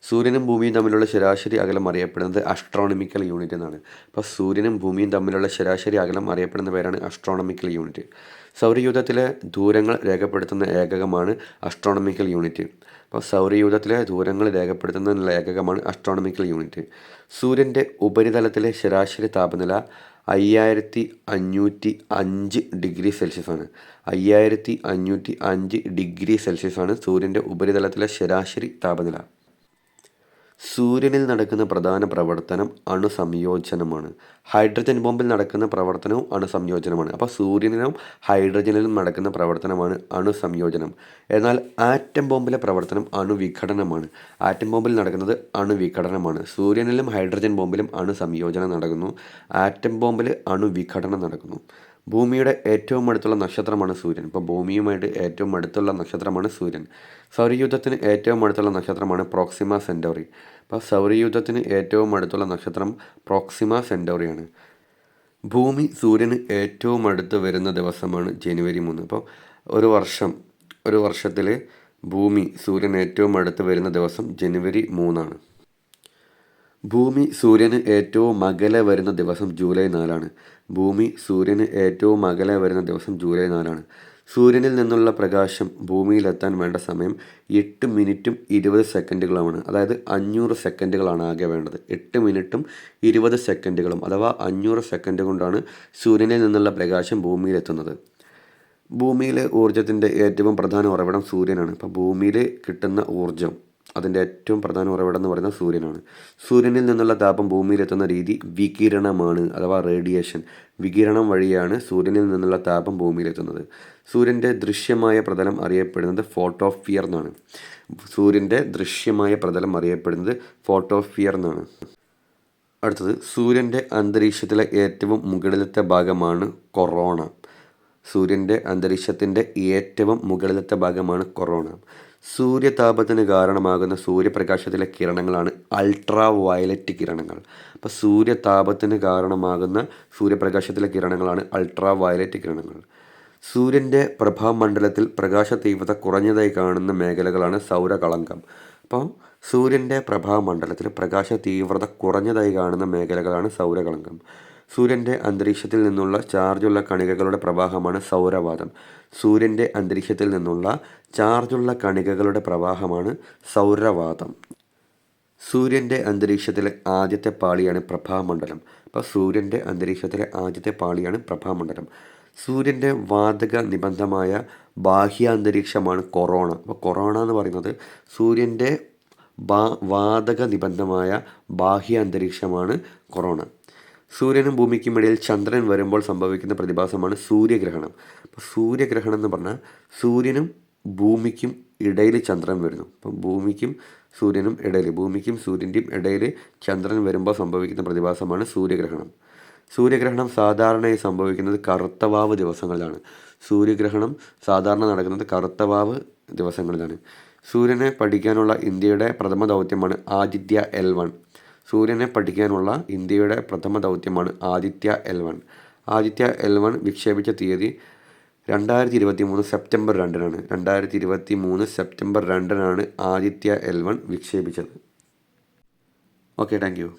സൂര്യനും ഭൂമിയും തമ്മിലുള്ള ശരാശരി അകലം അറിയപ്പെടുന്നത് അസ്ട്രോണമിക്കൽ യൂണിറ്റ് എന്നാണ്. അപ്പോൾ സൂര്യനും ഭൂമിയും തമ്മിലുള്ള ശരാശരി അകലം അറിയപ്പെടുന്ന പേരാണ് അസ്ട്രോണമിക്കൽ യൂണിറ്റ്. സൗരയൂഥത്തിലെ ദൂരങ്ങൾ രേഖപ്പെടുത്തുന്ന ഏകകമാണ് അസ്ട്രോണമിക്കൽ യൂണിറ്റ്. അപ്പോൾ സൗരയൂഥത്തിലെ ദൂരങ്ങൾ രേഖപ്പെടുത്തുന്ന ഏകകമാണ് അസ്ട്രോണമിക്കൽ യൂണിറ്റ്. സൂര്യൻ്റെ ഉപരിതലത്തിലെ ശരാശരി താപനില 5505 ഡിഗ്രി സെൽഷ്യസാണ്. 5505 ഡിഗ്രി സെൽഷ്യസാണ് സൂര്യൻ്റെ ഉപരിതലത്തിലെ ശരാശരി താപനില. സൂര്യനിൽ നടക്കുന്ന പ്രധാന പ്രവർത്തനം അണുസംയോജനമാണ്. ഹൈഡ്രജൻ ബോംബിൽ നടക്കുന്ന പ്രവർത്തനവും അണുസംയോജനമാണ്. അപ്പോൾ സൂര്യനിലും ഹൈഡ്രജനിലും നടക്കുന്ന പ്രവർത്തനമാണ് അണുസംയോജനം. എന്നാൽ ആറ്റം ബോംബിലെ പ്രവർത്തനം അണുവിഘടനമാണ്. ആറ്റം ബോംബിൽ നടക്കുന്നത് അണുവിഘടനമാണ്. സൂര്യനിലും ഹൈഡ്രജൻ ബോംബിലും അണുസംയോജനം നടക്കുന്നു. ആറ്റം ബോംബിൽ അണുവിഘടനം നടക്കുന്നു. ഭൂമിയുടെ ഏറ്റവും അടുത്തുള്ള നക്ഷത്രമാണ് സൂര്യൻ. ഇപ്പോൾ ഭൂമിയുമായിട്ട് ഏറ്റവും അടുത്തുള്ള നക്ഷത്രമാണ് സൂര്യൻ. സൗരയൂഥത്തിന് ഏറ്റവും അടുത്തുള്ള നക്ഷത്രമാണ് പ്രോക്സിമ സെൻറ്റോറി. അപ്പോൾ സൗരയൂഥത്തിന് ഏറ്റവും അടുത്തുള്ള നക്ഷത്രം പ്രോക്സിമ സെൻറ്റോറിയാണ്. ഭൂമി സൂര്യന് ഏറ്റവും അടുത്ത് വരുന്ന ദിവസമാണ് ജനുവരി 3. അപ്പോൾ ഒരു വർഷത്തിൽ ഭൂമി സൂര്യന് ഏറ്റവും അടുത്ത് വരുന്ന ദിവസം ജനുവരി 3 ആണ്. ഭൂമി സൂര്യന് ഏറ്റവും അകലെ വരുന്ന ദിവസം ജൂലൈ 4. ഭൂമി സൂര്യന് ഏറ്റവും അകലെ വരുന്ന ദിവസം ജൂലൈ 4. സൂര്യനിൽ നിന്നുള്ള പ്രകാശം ഭൂമിയിലെത്താൻ വേണ്ട സമയം 8 മിനിറ്റും 20 സെക്കൻഡുകളുമാണ്. അതായത് 500 സെക്കൻഡുകളാണ് ആകെ വേണ്ടത്. 8 മിനിറ്റും 20 സെക്കൻഡുകളും അഥവാ 500 സെക്കൻഡ് കൊണ്ടാണ് സൂര്യനിൽ നിന്നുള്ള പ്രകാശം ഭൂമിയിലെത്തുന്നത്. ഭൂമിയിലെ ഊർജ്ജത്തിൻ്റെ ഏറ്റവും പ്രധാന ഉറവിടം സൂര്യനാണ്. ഇപ്പോൾ ഭൂമിയിൽ കിട്ടുന്ന ഊർജ്ജം അതിൻ്റെ ഏറ്റവും പ്രധാന ഉറവിടം എന്ന് പറയുന്നത് സൂര്യനാണ്. സൂര്യനിൽ നിന്നുള്ള താപം ഭൂമിയിലെത്തുന്ന രീതി വികിരണമാണ്, അഥവാ റേഡിയേഷൻ. വികിരണം വഴിയാണ് സൂര്യനിൽ നിന്നുള്ള താപം ഭൂമിയിലെത്തുന്നത്. സൂര്യൻ്റെ ദൃശ്യമായ പ്രതലം അറിയപ്പെടുന്നത് ഫോട്ടോസ്ഫിയർ എന്നാണ്. സൂര്യൻ്റെ ദൃശ്യമായ പ്രതലം അറിയപ്പെടുന്നത് ഫോട്ടോസ്ഫിയർ എന്നാണ്. അടുത്തത്, സൂര്യൻ്റെ അന്തരീക്ഷത്തിലെ ഏറ്റവും മുകളിലത്തെ ഭാഗമാണ് കൊറോണ. സൂര്യൻ്റെ അന്തരീക്ഷത്തിൻ്റെ ഏറ്റവും മുകളിലത്തെ ഭാഗമാണ് കൊറോണ. സൂര്യതാപത്തിന് കാരണമാകുന്ന സൂര്യപ്രകാശത്തിലെ കിരണങ്ങളാണ് അൾട്രാ വയലറ്റ് കിരണങ്ങൾ. അപ്പോൾ സൂര്യതാപത്തിന് കാരണമാകുന്ന സൂര്യപ്രകാശത്തിലെ കിരണങ്ങളാണ് അൾട്രാ വയലറ്റ് കിരണങ്ങൾ. സൂര്യൻ്റെ പ്രഭാമണ്ഡലത്തിൽ പ്രകാശ തീവ്രത കുറഞ്ഞതായി കാണുന്ന മേഖലകളാണ് സൗരകളങ്കം. അപ്പോൾ സൂര്യൻ്റെ പ്രഭാമണ്ഡലത്തിൽ പ്രകാശ തീവ്രത കുറഞ്ഞതായി കാണുന്ന മേഖലകളാണ് സൗരകളങ്കം. സൂര്യൻ്റെ അന്തരീക്ഷത്തിൽ നിന്നുള്ള ചാർജുള്ള കണികകളുടെ പ്രവാഹമാണ് സൗരവാതം. സൂര്യൻ്റെ അന്തരീക്ഷത്തിൽ നിന്നുള്ള ചാർജുള്ള കണികകളുടെ പ്രവാഹമാണ് സൗരവാതം. സൂര്യൻ്റെ അന്തരീക്ഷത്തിലെ ആദ്യത്തെ പാളിയാണ് പ്രഭാമണ്ഡലം. അപ്പോൾ സൂര്യൻ്റെ അന്തരീക്ഷത്തിലെ ആദ്യത്തെ പാളിയാണ് പ്രഭാമണ്ഡലം. സൂര്യൻ്റെ വാതക നിബന്ധമായ ബാഹ്യാന്തരീക്ഷമാണ് കൊറോണ. അപ്പോൾ കൊറോണ എന്ന് പറയുന്നത് സൂര്യൻ്റെ വാതക നിബന്ധമായ ബാഹ്യാന്തരീക്ഷമാണ് കൊറോണ. സൂര്യനും ഭൂമിക്കുമിടയിൽ ചന്ദ്രൻ വരുമ്പോൾ സംഭവിക്കുന്ന പ്രതിഭാസമാണ് സൂര്യഗ്രഹണം. അപ്പോൾ സൂര്യഗ്രഹണം എന്ന് പറഞ്ഞാൽ സൂര്യനും ഭൂമിക്കും ഇടയിൽ ചന്ദ്രൻ വരുന്നു. അപ്പം ഭൂമിക്കും സൂര്യനും ഇടയിൽ, ഭൂമിക്കും സൂര്യൻ്റെയും ഇടയിൽ ചന്ദ്രൻ വരുമ്പോൾ സംഭവിക്കുന്ന പ്രതിഭാസമാണ് സൂര്യഗ്രഹണം. സൂര്യഗ്രഹണം സാധാരണയായി സംഭവിക്കുന്നത് കറുത്തവാവ് ദിവസങ്ങളിലാണ്. സൂര്യഗ്രഹണം സാധാരണ നടക്കുന്നത് കറുത്തവാവ് ദിവസങ്ങളിലാണ്. സൂര്യനെ പഠിക്കാനുള്ള ഇന്ത്യയുടെ പ്രഥമ ദൗത്യമാണ് ആദിത്യ-L1. സൂര്യനെ പഠിക്കാനുള്ള ഇന്ത്യയുടെ പ്രഥമ ദൗത്യമാണ് ആദിത്യ-L1. ആദിത്യ-L1 വിക്ഷേപിച്ച തീയതി 2023 സെപ്റ്റംബർ 2-നാണ്. 2023 സെപ്റ്റംബർ 2-നാണ് ആദിത്യ-L1 വിക്ഷേപിച്ചത്. Okay, thank U.